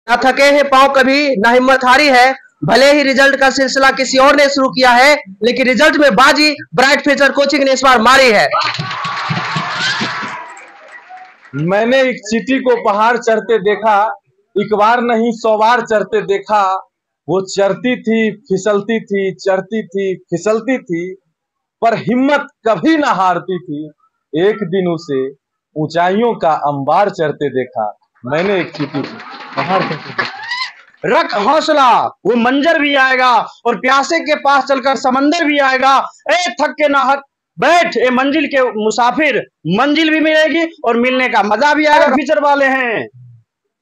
ना थके हैं पांव कभी, ना हिम्मत हारी है। भले ही रिजल्ट का सिलसिला किसी और ने शुरू किया है, लेकिन रिजल्ट में बाजी ब्राइट फ्यूचर कोचिंग ने इस बार मारी है। मैंने एक चींटी को पहाड़ चढ़ते देखा, एक बार नहीं 100 बार चढ़ते देखा। वो चढ़ती थी, फिसलती थी, चढ़ती थी, फिसलती थी, पर हिम्मत कभी ना हारती थी। एक दिन उसे ऊंचाइयों का अंबार चढ़ते देखा। मैंने एक चींटी को पहाड़ चढ़ते देखा। रख हौसला, वो मंजर भी आएगा और प्यासे के पास चलकर समंदर भी आएगा। ए थक के ना हट बैठ, ए मंजिल के मुसाफिर, मंजिल भी मिलेगी और मिलने का मजा भी आएगा। फ्यूचर वाले हैं,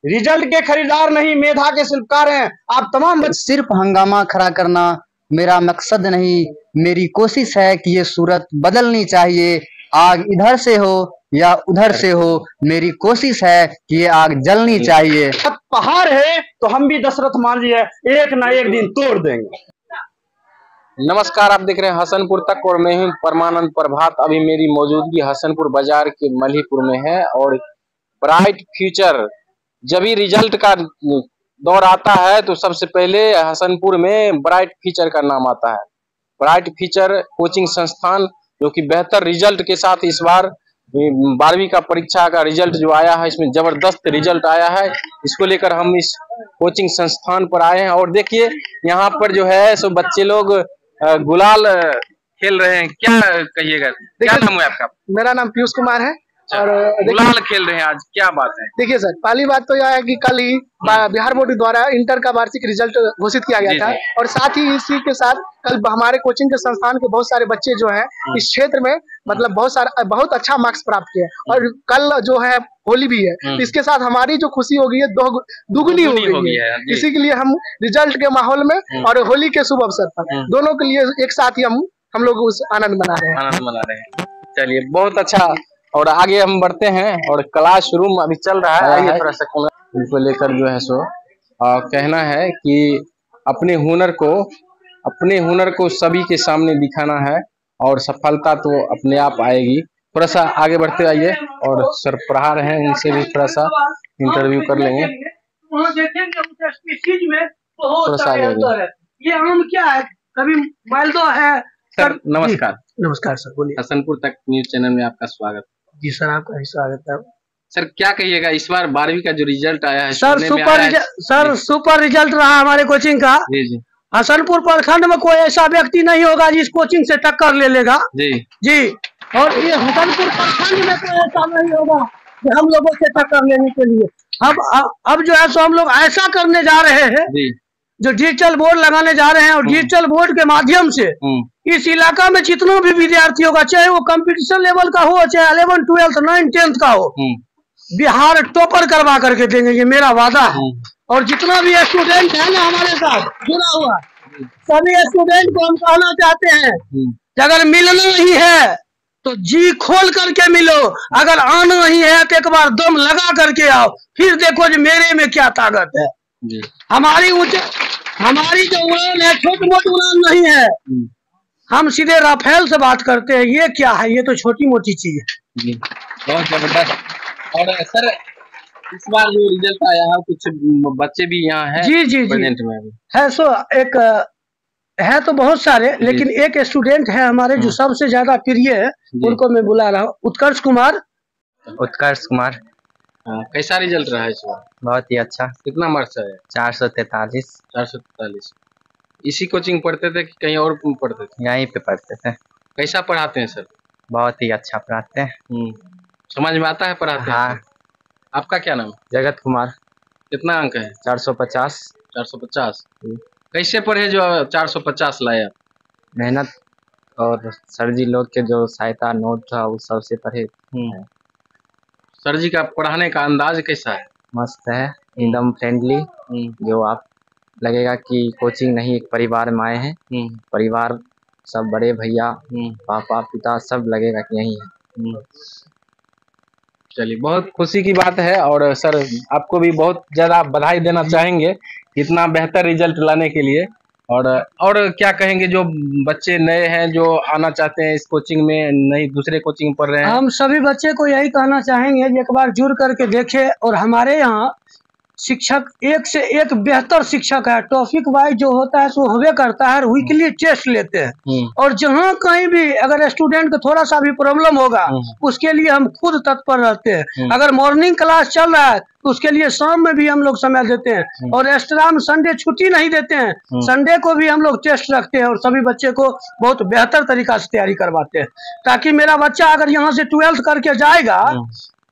रिजल्ट के खरीदार नहीं, मेधा के शिल्पकार हैं आप तमाम। सिर्फ हंगामा खड़ा करना मेरा मकसद नहीं, मेरी कोशिश है कि ये सूरत बदलनी चाहिए। आग इधर से हो या उधर से हो, मेरी कोशिश है कि ये आग जलनी चाहिए। अब पहाड़ है तो हम भी दशरथ मान जी है, एक ना एक दिन तोड़ देंगे। नमस्कार, आप देख रहे हैं हसनपुर तक और मैं हूं परमानंद प्रभात। अभी मेरी मौजूदगी हसनपुर बाजार के मल्हीपुर में है और ब्राइट फ्यूचर, जब भी रिजल्ट का दौर आता है तो सबसे पहले हसनपुर में ब्राइट फ्यूचर का नाम आता है। ब्राइट फ्यूचर कोचिंग संस्थान जो कि बेहतर रिजल्ट के साथ इस बार 12वीं का परीक्षा का रिजल्ट जो आया है, इसमें जबरदस्त रिजल्ट आया है। इसको लेकर हम इस कोचिंग संस्थान पर आए हैं और देखिए यहाँ पर जो है सो बच्चे लोग गुलाल खेल रहे हैं। क्या कहिएगा, क्या नाम है आपका? मेरा नाम पीयूष कुमार है और गुलाल खेल रहे हैं आज, क्या बात है? देखिए सर, पहली बात तो यह है कि कल ही बिहार बोर्ड द्वारा इंटर का वार्षिक रिजल्ट घोषित किया गया था और साथ ही इसी के साथ कल हमारे कोचिंग के संस्थान के बहुत सारे बच्चे जो हैं इस क्षेत्र में मतलब बहुत अच्छा मार्क्स प्राप्त किए और कल जो है होली भी है, तो इसके साथ हमारी जो खुशी होगी है दुगनी हो गई है। इसी के लिए हम रिजल्ट के माहौल में और होली के शुभ अवसर पर दोनों के लिए एक साथ ही हम लोग उस आनंद मना रहे हैं। चलिए, बहुत अच्छा। और आगे हम बढ़ते हैं और क्लासरूम अभी चल रहा है, आइए थोड़ा सा इनको लेकर जो है सो कहना है कि अपने हुनर को सभी के सामने दिखाना है और सफलता तो अपने आप आएगी। थोड़ा सा आगे बढ़ते आइए और सर प्रहार हैं, उनसे भी थोड़ा सा इंटरव्यू कर लेंगे। थोड़ा सा आगे। ये आम क्या है, कभी मालदो है। सर नमस्कार। नमस्कार सर, बोलिए। हसनपुर तक न्यूज चैनल में आपका स्वागत। जी सर, आपका भी स्वागत है। सर क्या कहिएगा, इस बार 12वीं का जो रिजल्ट आया है? सर सुपर रिजल्ट रहा हमारे कोचिंग का। जी जी। हसनपुर प्रखंड में कोई ऐसा व्यक्ति नहीं होगा जिस कोचिंग से टक्कर ले लेगा। जी जी। और ये हसनपुर प्रखंड में कोई ऐसा नहीं होगा कि हम लोगों से टक्कर लेने के लिए अब जो है सो हम लोग ऐसा करने जा रहे हैं जी, जो डिजिटल बोर्ड लगाने जा रहे हैं और डिजिटल बोर्ड के माध्यम से इस इलाका में जितना भी विद्यार्थी होगा, चाहे वो कंपटीशन लेवल का हो, चाहे 11th 12th 9th 10th का हो, बिहार टॉपर करवा करके देंगे, ये मेरा वादा है। और जितना भी स्टूडेंट है ना हमारे साथ जुड़ा हुआ, सभी स्टूडेंट को हम कहना चाहते हैं कि अगर मिलना ही है तो जी खोल करके मिलो, अगर आना नहीं है तो एक बार दम लगा करके आओ, फिर देखो जी मेरे में क्या ताकत है। हमारी जो उड़ान है छोटी मोटी उड़ान नहीं है, हम सीधे राफेल से बात करते हैं। ये क्या है, ये तो छोटी मोटी चीज है। बहुत जबरदस्त। और सर इस बार जो रिजल्ट आया है, कुछ बच्चे भी यहाँ हैं? जी जी प्रेजेंट में है। सो एक है तो बहुत सारे, लेकिन एक स्टूडेंट है हमारे जो सबसे ज्यादा प्रिय है, उनको मैं बुला रहा हूँ। उत्कर्ष कुमार। कैसा रिजल्ट रहा है इस बार? बहुत ही अच्छा। कितना मार्क्स है? 443। इसी कोचिंग पढ़ते थे कि कहीं और पढ़ते थे? यहीं पे पढ़ते थे। कैसा पढ़ाते हैं सर? बहुत ही अच्छा पढ़ाते हैं। समझ में आता है पढ़ाते हैं? हाँ। आपका क्या नाम? जगत कुमार। कितना अंक है? 450। 450। कैसे पढ़े जो 450 लाया? मेहनत और सर जी लोग के जो सहायता नोट था वो सबसे पढ़े। सर जी का पढ़ाने का अंदाज कैसा है? मस्त है, एकदम फ्रेंडली। जो आप लगेगा कि कोचिंग नहीं एक परिवार में आए हैं। परिवार सब बड़े भैया पापा पिता सब लगेगा कि यही है। चलिए, बहुत खुशी की बात है। और सर आपको भी बहुत ज़्यादा बधाई देना चाहेंगे इतना बेहतर रिजल्ट लाने के लिए। और क्या कहेंगे जो बच्चे नए हैं जो आना चाहते हैं इस कोचिंग में, नहीं दूसरे कोचिंग पढ़ रहे हैं? हम सभी बच्चे को यही कहना चाहेंगे कि एक बार जुड़ करके देखें और हमारे यहाँ शिक्षक एक से एक बेहतर शिक्षक है। टॉपिक वाइज जो होता है सो हवे करता है, वीकली टेस्ट लेते हैं और जहाँ कहीं भी अगर स्टूडेंट को थोड़ा सा भी प्रॉब्लम होगा उसके लिए हम खुद तत्पर रहते हैं। अगर मॉर्निंग क्लास चल रहा है तो उसके लिए शाम में भी हम लोग समय देते हैं और एक्स्ट्रा हम संडे छुट्टी नहीं देते हैं, संडे को भी हम लोग टेस्ट रखते हैं और सभी बच्चे को बहुत बेहतर तरीका से तैयारी करवाते हैं, ताकि मेरा बच्चा अगर यहाँ से 12th करके जाएगा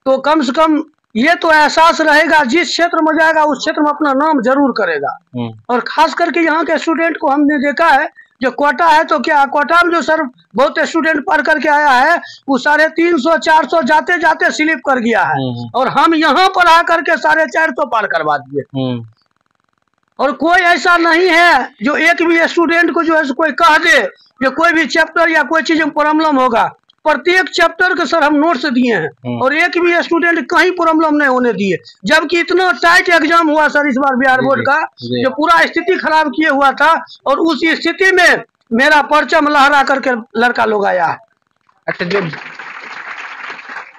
तो कम से कम ये तो एहसास रहेगा जिस क्षेत्र में जाएगा उस क्षेत्र में अपना नाम जरूर करेगा। और खास करके यहाँ के स्टूडेंट को हमने देखा है जो कोटा है, तो क्या कोटा में जो सर बहुत स्टूडेंट पढ़ करके आया है वो 350 400 जाते जाते स्लिप कर गया है और हम यहाँ पढ़ा करके 450 पार करवा दिए। और कोई ऐसा नहीं है जो एक भी स्टूडेंट को जो है कोई कह दे जो कोई भी चैप्टर या कोई चीज में प्रॉब्लम होगा, प्रत्येक चैप्टर के सर हम नोट्स दिए हैं और एक भी स्टूडेंट कहीं प्रॉब्लम नहीं होने दिए। जबकि इतना टाइट एग्जाम हुआ सर इस बार बिहार बोर्ड का जो पूरा स्थिति खराब किए हुआ था और उस स्थिति में मेरा परचम लहरा करके लड़का लोग आया है। अच्छा,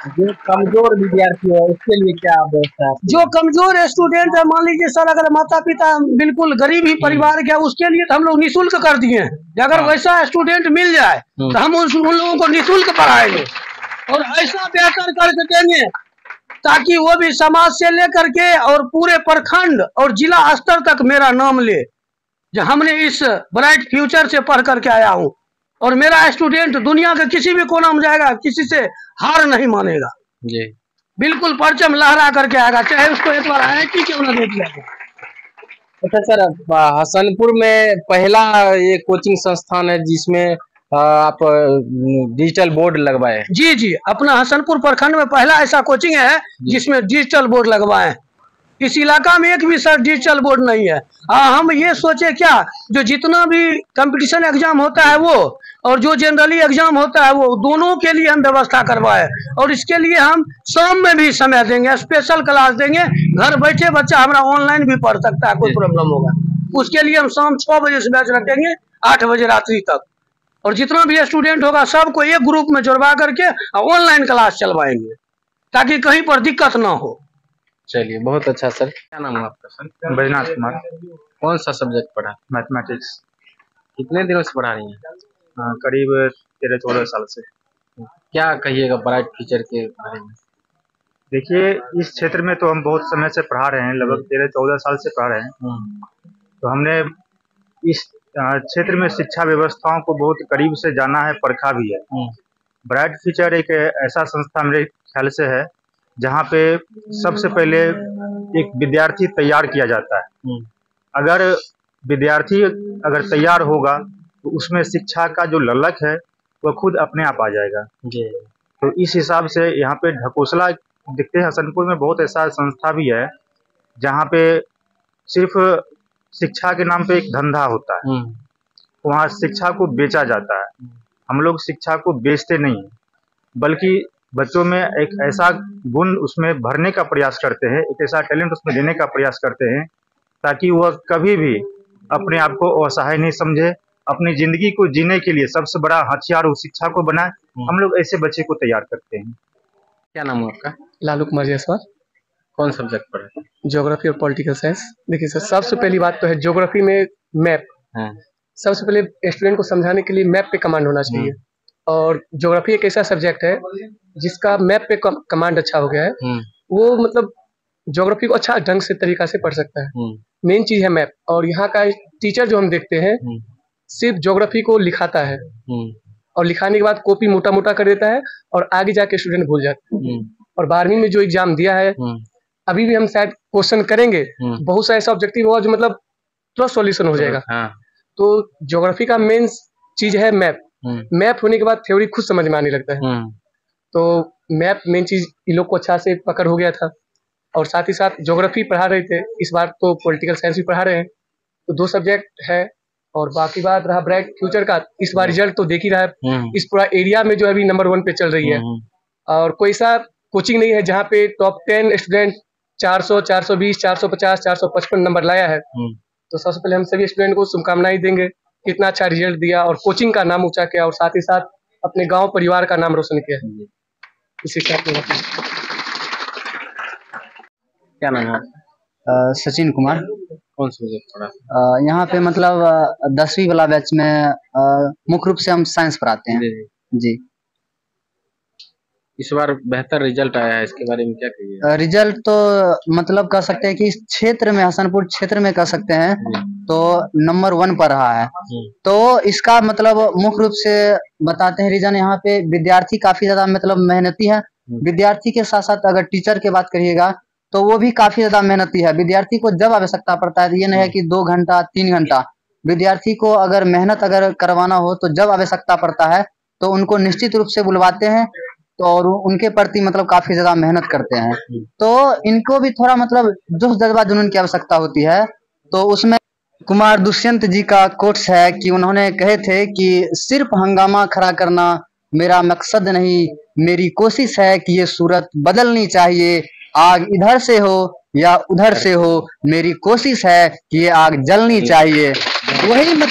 जो कमजोर विद्यार्थी है उसके लिए क्या व्यवस्था है? जो कमजोर स्टूडेंट है, मान लीजिए सर अगर माता पिता बिल्कुल गरीब ही परिवार के, उसके लिए तो हम लोग निःशुल्क कर दिए हैं। अगर वैसा स्टूडेंट मिल जाए तो हम उन लोगों को निःशुल्क पढ़ाएंगे और ऐसा बेहतर करके देंगे ताकि वो भी समाज से लेकर के और पूरे प्रखंड और जिला स्तर तक मेरा नाम ले, जो हमने इस ब्राइट फ्यूचर से पढ़ करके आया हूँ और मेरा स्टूडेंट दुनिया के किसी भी कोना में जाएगा किसी से हार नहीं मानेगा जी, बिल्कुल परचम लहरा करके आएगा, चाहे उसको एक बार IIT क्यों ना देख लेगा। अच्छा सर, हसनपुर में पहला ये कोचिंग संस्थान है जिसमें आप डिजिटल बोर्ड लगवाए? जी जी, अपना हसनपुर प्रखंड में पहला ऐसा कोचिंग है जिसमें डिजिटल बोर्ड लगवाए। इस इलाका में एक भी सर डिजिटल बोर्ड नहीं है। हम ये सोचे क्या, जो जितना भी कंपटीशन एग्जाम होता है वो और जो जनरली एग्जाम होता है वो दोनों के लिए हम व्यवस्था करवाए और इसके लिए हम शाम में भी समय देंगे, स्पेशल क्लास देंगे। घर बैठे बच्चा हमारा ऑनलाइन भी पढ़ सकता है, कोई प्रॉब्लम होगा उसके लिए हम शाम 6 बजे से बैच रखेंगे 8 बजे रात्रि तक और जितना भी स्टूडेंट होगा सबको एक ग्रुप में जुड़वा करके ऑनलाइन क्लास चलवाएंगे ताकि कहीं पर दिक्कत ना हो। चलिए, बहुत अच्छा सर। क्या नाम है आपका सर? बैजनाथ कुमार। कौन सा सब्जेक्ट पढ़ा? मैथमेटिक्स। कितने दिनों से पढ़ा रही हैं? करीब 13-14 साल से। क्या कहिएगा ब्राइट फ्यूचर के बारे में? देखिए, इस क्षेत्र में तो हम बहुत समय से पढ़ा रहे हैं, लगभग 13-14 साल से पढ़ा रहे हैं। तो हमने इस क्षेत्र में शिक्षा व्यवस्थाओं को बहुत करीब से जाना है, परखा भी है। ब्राइट फ्यूचर एक ऐसा संस्था मेरे ख्याल से है जहाँ पे सबसे पहले एक विद्यार्थी तैयार किया जाता है। अगर विद्यार्थी अगर तैयार होगा तो उसमें शिक्षा का जो ललक है वह खुद अपने आप आ जाएगा। तो इस हिसाब से यहाँ पे ढकोसला दिखते हैं, हसनपुर में बहुत ऐसा संस्था भी है जहाँ पे सिर्फ शिक्षा के नाम पे एक धंधा होता है, वहाँ शिक्षा को बेचा जाता है। हम लोग शिक्षा को बेचते नहीं बल्कि बच्चों में एक ऐसा गुण उसमें भरने का प्रयास करते हैं, एक ऐसा टैलेंट उसमें देने का प्रयास करते हैं ताकि वह कभी भी अपने आप को असहाय नहीं समझे, अपनी जिंदगी को जीने के लिए सबसे बड़ा हथियार उस शिक्षा को बनाए। हम लोग ऐसे बच्चे को तैयार करते हैं। क्या नाम है आपका? लालू कुमार जायसवाल। कौन सब्जेक्ट पढ़े? ज्योग्राफी और पॉलिटिकल साइंस। देखिए सर, सबसे पहली बात तो है ज्योग्राफी में मैप। सबसे पहले स्टूडेंट को समझाने के लिए मैप पे कमांड होना चाहिए और ज्योग्राफी एक ऐसा सब्जेक्ट है जिसका मैप पे कमांड अच्छा हो गया है, वो मतलब ज्योग्राफी को अच्छा ढंग से तरीका से पढ़ सकता है। मेन चीज है मैप। और यहाँ का टीचर जो हम देखते हैं सिर्फ ज्योग्राफी को लिखाता है और लिखाने के बाद कॉपी मोटा मोटा कर देता है और आगे जाके स्टूडेंट भूल जाते हैं। और 12वीं में जो एग्जाम दिया है अभी भी हम शायद क्वेश्चन करेंगे, बहुत सा ऐसा ऑब्जेक्टिव होगा जो मतलब तुरंत सॉल्यूशन हो जाएगा। तो ज्योग्राफी का मेन चीज है मैप। मैप होने के बाद थ्योरी खुद समझ में आने लगता है। तो मैप मेन चीज इन लोग को अच्छा से पकड़ हो गया था और साथ ही साथ ज्योग्राफी पढ़ा रहे थे, इस बार तो पॉलिटिकल साइंस भी पढ़ा रहे हैं। तो 2 सब्जेक्ट है और बाकी बात रहा ब्राइट फ्यूचर का, इस बार रिजल्ट तो देख ही रहा है, इस पूरा एरिया में जो है अभी नंबर 1 पे चल रही है और कोई ऐसा कोचिंग नहीं है जहाँ पे टॉप 10 स्टूडेंट 400, 420, 450, 455 नंबर लाया है। तो सबसे पहले हम सभी स्टूडेंट को शुभकामनाएं देंगे, कितना अच्छा रिजल्ट दिया और कोचिंग का नाम ऊंचा किया और साथ ही साथ अपने गांव परिवार का नाम रोशन किया। इसी के साथ क्या नाम है? सचिन कुमार। कौन सब्जेक्ट पढ़ा? यहाँ पे मतलब 10वीं वाला बैच में मुख्य रूप से हम साइंस पढ़ाते हैं जी। इस बार बेहतर रिजल्ट आया है, इसके बारे में क्या कहिए? रिजल्ट तो मतलब कह सकते हैं कि इस क्षेत्र में, हसनपुर क्षेत्र में कह सकते हैं तो नंबर 1 पर रहा है। तो इसका मतलब मुख्य रूप से बताते हैं रीजन, यहाँ पे विद्यार्थी काफी ज्यादा मतलब मेहनती है। विद्यार्थी के साथ साथ अगर टीचर की बात करिएगा तो वो भी काफी ज्यादा मेहनती है। विद्यार्थी को जब आवश्यकता पड़ता है, ये नहीं है कि 2 घंटा 3 घंटा, विद्यार्थी को अगर मेहनत अगर करवाना हो तो जब आवश्यकता पड़ता है तो उनको निश्चित रूप से बुलवाते हैं तो और उनके प्रति मतलब काफी ज्यादा मेहनत करते हैं। तो इनको भी थोड़ा मतलब जोश जज्बा जुनून की आवश्यकता होती है। तो उसमें कुमार दुष्यंत जी का कोट्स है कि उन्होंने कहे थे कि सिर्फ हंगामा खड़ा करना मेरा मकसद नहीं, मेरी कोशिश है कि ये सूरत बदलनी चाहिए। आग इधर से हो या उधर से हो, मेरी कोशिश है कि ये आग जलनी चाहिए। वही मतलब